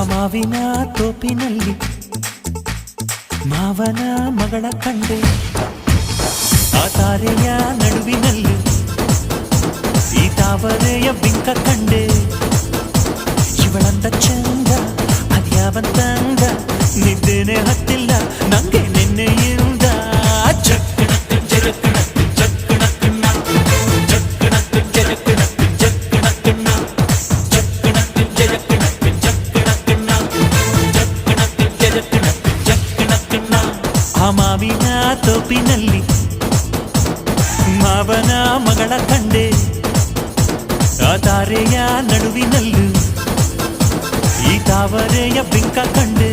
ಮಾವಿನ ತೋಪಿನಲ್ಲಿ ಮಾವನ ಮಗಳ ಕಂಡೆ ಆ ತಾರೆಯ ನಡುವಿನಲ್ಲಿ ಈ ತಾವರೆಯ ಬಿಂಕ ಕಂಡೆ ಇವಳಂದ ಚಂದ ಅದ್ಯಾವಂತಂದ ನಿದ್ದೇನೆ ಹತ್ತಿಲ್ಲ ನಂಗೆ ನಿನ್ನೆಯಿಂದ ಮಾವಿನ ತೋಪಿನಲ್ಲಿ ಮಾವನ ಮಗಳ ಕಂಡೆ ಆ ತಾರೆಯ ನಡುವಿನಲ್ಲೂ ಈ ತಾವರೆಯ ಬಿಂಕ ಕಂಡೆ